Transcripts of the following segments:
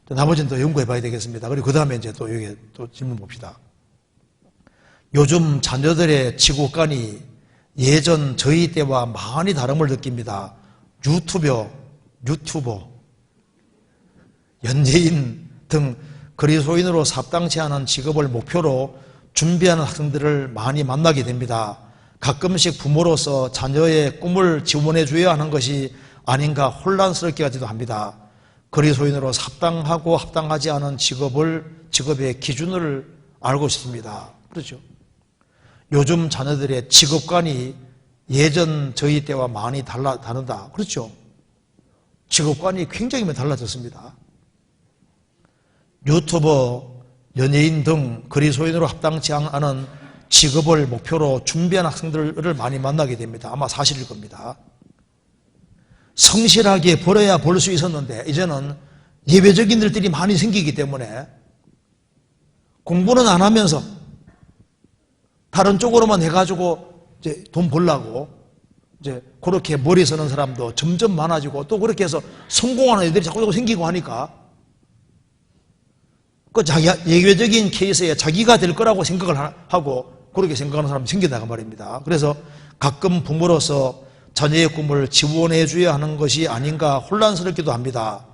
나머지는 또 연구해 봐야 되겠습니다. 그리고 그 다음에 이제 또 여기 또 질문 봅시다. 요즘 자녀들의 지구관이 예전 저희 때와 많이 다름을 느낍니다. 유튜버, 연예인 등 그리스도인으로 합당치 않은 직업을 목표로 준비하는 학생들을 많이 만나게 됩니다. 가끔씩 부모로서 자녀의 꿈을 지원해 줘야 하는 것이 아닌가 혼란스럽게 하기도 합니다. 그리스도인으로 합당하고 합당하지 않은 직업의 기준을 알고 싶습니다. 그렇죠? 요즘 자녀들의 직업관이 예전 저희 때와 많이 다르다. 그렇죠? 직업관이 굉장히 달라졌습니다. 유튜버, 연예인 등 그리스도인으로 합당치 않은 직업을 목표로 준비한 학생들을 많이 만나게 됩니다. 아마 사실일 겁니다. 성실하게 벌어야 벌 수 있었는데 이제는 예외적인 일들이 많이 생기기 때문에 공부는 안 하면서 다른 쪽으로만 해가지고 이제 돈 벌려고 이제 그렇게 머리 서는 사람도 점점 많아지고 또 그렇게 해서 성공하는 애들이 자꾸 생기고 하니까 그 예외적인 케이스에 자기가 될 거라고 생각을 하고 그렇게 생각하는 사람이 생긴다고 말입니다. 그래서 가끔 부모로서 자녀의 꿈을 지원해 줘야 하는 것이 아닌가 혼란스럽기도 합니다.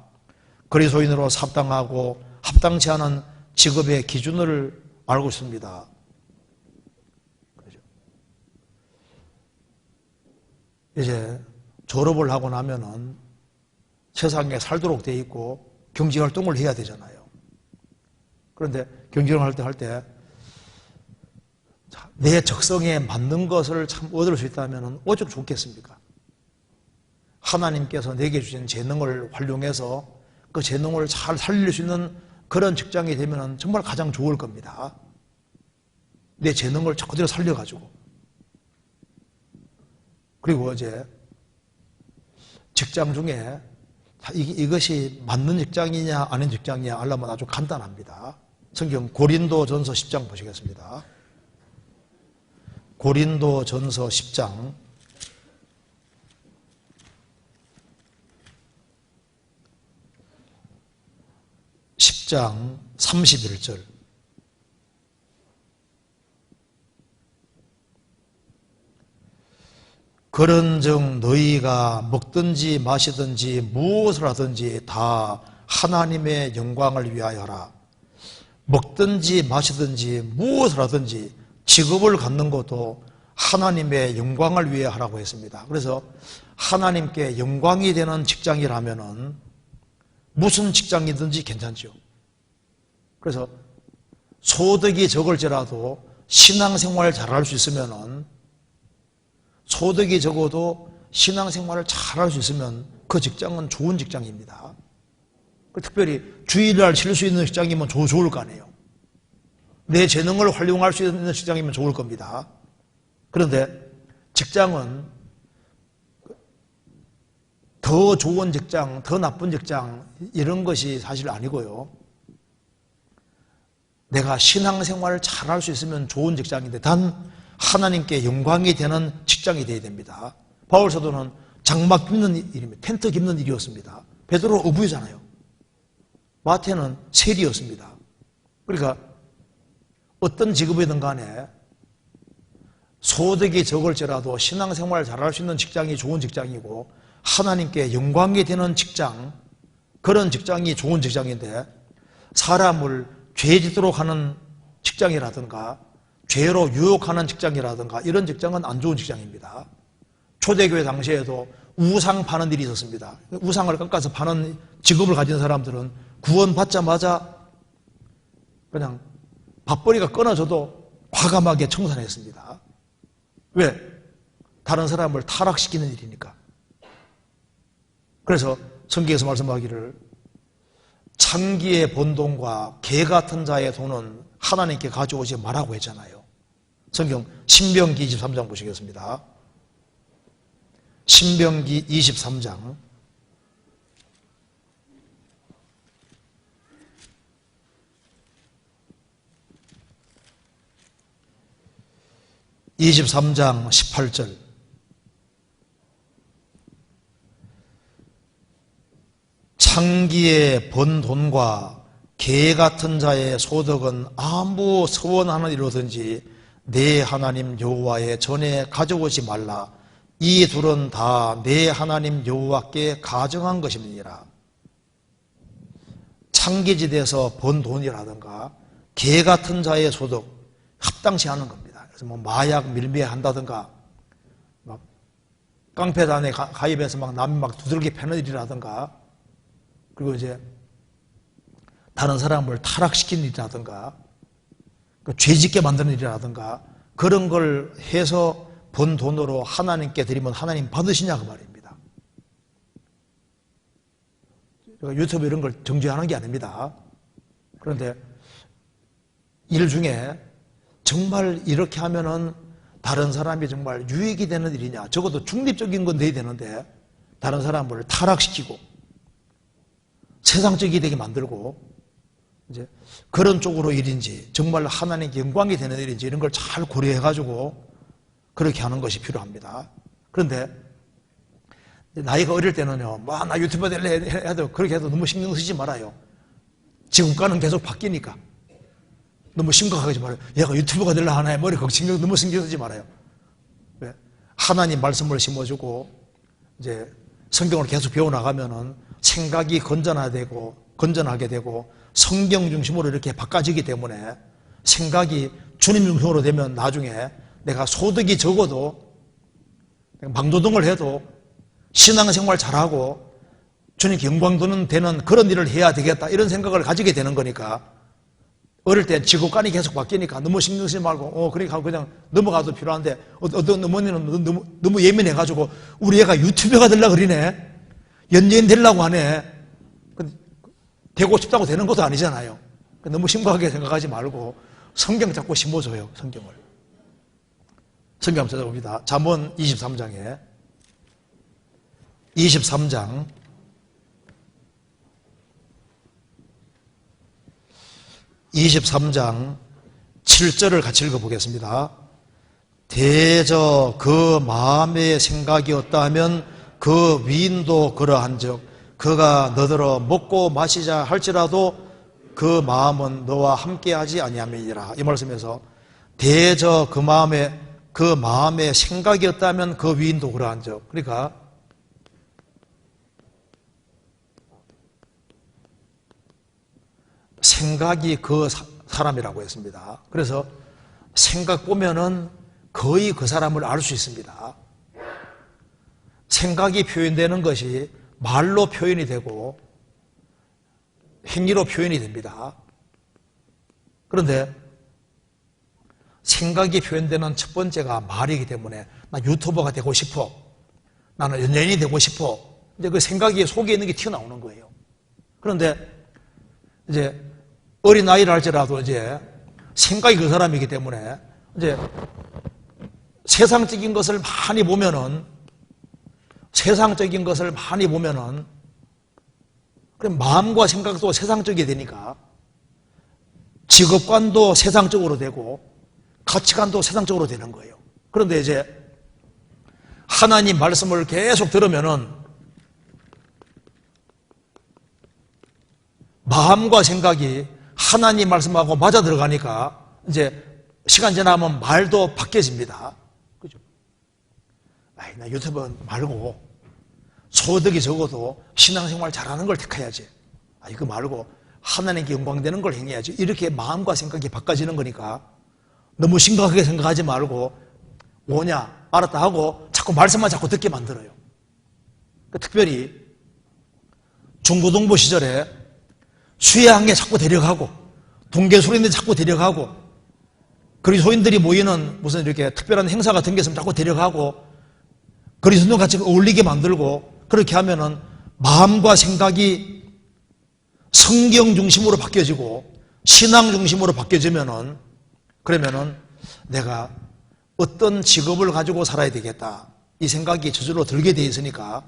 그리스도인으로 합당하고 합당치 않은 직업의 기준을 알고 있습니다. 이제 졸업을 하고 나면은 세상에 살도록 돼 있고 경제활동을 해야 되잖아요. 그런데 경제활동을 할 때 내 적성에 맞는 것을 참 얻을 수 있다면 오죽 좋겠습니까? 하나님께서 내게 주신 재능을 활용해서 그 재능을 잘 살릴 수 있는 그런 직장이 되면 정말 가장 좋을 겁니다. 내 재능을 그대로 살려가지고. 그리고 이제 직장 중에 이것이 맞는 직장이냐 아닌 직장이냐 알려면 아주 간단합니다. 성경 고린도전서 10장 보시겠습니다. 고린도전서 10장 31절. 그런즉 너희가 먹든지 마시든지 무엇을 하든지 다 하나님의 영광을 위하여라. 먹든지 마시든지 무엇을 하든지 직업을 갖는 것도 하나님의 영광을 위해 하라고 했습니다. 그래서 하나님께 영광이 되는 직장이라면은 무슨 직장이든지 괜찮죠. 그래서 소득이 적을지라도 신앙생활을 잘할 수 있으면은 소득이 적어도 신앙생활을 잘할 수 있으면 그 직장은 좋은 직장입니다. 특별히 주일날 쉴 수 있는 직장이면 좋을 거 아니에요. 내 재능을 활용할 수 있는 직장이면 좋을 겁니다. 그런데 직장은 더 좋은 직장, 더 나쁜 직장 이런 것이 사실 아니고요. 내가 신앙생활을 잘할 수 있으면 좋은 직장인데 단 하나님께 영광이 되는 직장이 되어야 됩니다. 바울 사도는 장막 깁는 일입니다. 텐트 깁는 일이었습니다. 베드로 어부이잖아요. 마태는 세리였습니다. 그러니까 어떤 직업이든 간에 소득이 적을지라도 신앙생활을 잘할 수 있는 직장이 좋은 직장이고 하나님께 영광이 되는 직장, 그런 직장이 좋은 직장인데 사람을 죄짓도록 하는 직장이라든가 죄로 유혹하는 직장이라든가 이런 직장은 안 좋은 직장입니다. 초대교회 당시에도 우상 파는 일이 있었습니다. 우상을 깎아서 파는 직업을 가진 사람들은 구원받자마자 그냥 밥벌이가 끊어져도 과감하게 청산했습니다. 왜? 다른 사람을 타락시키는 일이니까. 그래서 성경에서 말씀하기를 창기의 번 돈과 개 같은 자의 돈은 하나님께 가져오지 말라고 했잖아요. 성경 신명기 23장 보시겠습니다. 신명기 23장 18절. 창기에 번 돈과 개 같은 자의 소득은 아무 서원하는 이로든지 내 하나님 여호와의 전에 가져오지 말라. 이 둘은 다 내 하나님 여호와께 가정한 것입니다. 창기지대에서 번 돈이라든가 개 같은 자의 소득 합당치 않은 겁니다. 그래서 뭐 마약 밀매한다든가 막 깡패단에 가입해서 막 남이 막 두들겨 패는 일이라든가 그리고 이제 다른 사람을 타락시키는 일이라든가 죄짓게 만드는 일이라든가 그런 걸 해서 번 돈으로 하나님께 드리면 하나님 받으시냐 그 말입니다. 유튜브 이런 걸 정죄하는 게 아닙니다. 그런데 일 중에 정말 이렇게 하면은 다른 사람이 정말 유익이 되는 일이냐, 적어도 중립적인 건 돼야 되는데 다른 사람을 타락시키고 세상적이 되게 만들고 이제 그런 쪽으로 일인지 정말 하나님께 영광이 되는 일인지 이런 걸 잘 고려해 가지고 그렇게 하는 것이 필요합니다. 그런데 나이가 어릴 때는요, 뭐 나 유튜버 될래 해도 그렇게 해도 너무 신경 쓰지 말아요. 지금과는 계속 바뀌니까 너무 심각하지 말아요. 얘가 유튜버가 될라 하나에 머리 너무 신경 쓰지 말아요. 왜? 하나님 말씀을 심어주고 이제 성경을 계속 배워나가면은 생각이 건전하게 되고 성경 중심으로 이렇게 바꿔지기 때문에 생각이 주님 중심으로 되면 나중에 내가 소득이 적어도 망도동을 해도 신앙생활 잘하고 주님께 영광 되는 그런 일을 해야 되겠다 이런 생각을 가지게 되는 거니까 어릴 때 지구관이 계속 바뀌니까 너무 신경 쓰지 말고 그러니까 그냥 넘어가도 필요한데 어떤 어머니는 너무 예민해가지고 우리 애가 유튜버가 되려고 그러네 연예인 되려고 하네 되고 싶다고 되는 것도 아니잖아요. 너무 심각하게 생각하지 말고 성경 자꾸 심어줘요. 성경을 성경 한번 찾아봅니다. 잠언 23장에 23장 7절을 같이 읽어보겠습니다. 대저 그 마음의 생각이 없다면 그 위인도 그러한즉 그가 너더러 먹고 마시자 할지라도 그 마음은 너와 함께하지 아니함이니라. 이 말씀에서 대저 그 마음에 생각이 없다면 그 위인도 그러한즉 그러니까 생각이 그 사람이라고 했습니다. 그래서 생각 보면은 거의 그 사람을 알 수 있습니다. 생각이 표현되는 것이 말로 표현이 되고 행위로 표현이 됩니다. 그런데 생각이 표현되는 첫 번째가 말이기 때문에 나 유튜버가 되고 싶어. 나는 연예인이 되고 싶어. 이제 그 생각이 속에 있는 게 튀어나오는 거예요. 그런데 이제 어린아이를 할지라도 이제 생각이 그 사람이기 때문에 이제 세상적인 것을 많이 보면은 그럼 마음과 생각도 세상적이 되니까 직업관도 세상적으로 되고 가치관도 세상적으로 되는 거예요. 그런데 이제 하나님 말씀을 계속 들으면은 마음과 생각이 하나님 말씀하고 맞아 들어가니까 이제 시간 지나면 말도 바뀌어집니다. 그죠? 나 유튜브 말고 소득이 적어도 신앙생활 잘하는 걸 택해야지. 이거 말고 하나님께 영광되는 걸 행해야지. 이렇게 마음과 생각이 바꿔지는 거니까 너무 심각하게 생각하지 말고 뭐냐 알았다 하고 자꾸 말씀만 자꾸 듣게 만들어요. 특별히 중고등부 시절에 수혜항에 자꾸 데려가고 동계소리인데 자꾸 데려가고 그리스도인들이 모이는 무슨 이렇게 특별한 행사 같은 게 있으면 자꾸 데려가고 그리스도인과 같이 어울리게 만들고 그렇게 하면은 마음과 생각이 성경 중심으로 바뀌어지고 신앙 중심으로 바뀌어지면은 그러면은 내가 어떤 직업을 가지고 살아야 되겠다 이 생각이 저절로 들게 돼 있으니까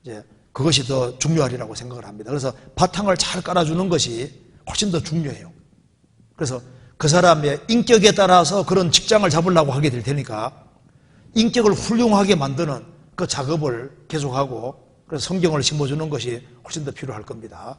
이제 그것이 더 중요하리라고 생각을 합니다. 그래서 바탕을 잘 깔아주는 것이 훨씬 더 중요해요. 그래서 그 사람의 인격에 따라서 그런 직장을 잡으려고 하게 될 테니까 인격을 훌륭하게 만드는 그 작업을 계속하고 그래서 성경을 심어주는 것이 훨씬 더 필요할 겁니다.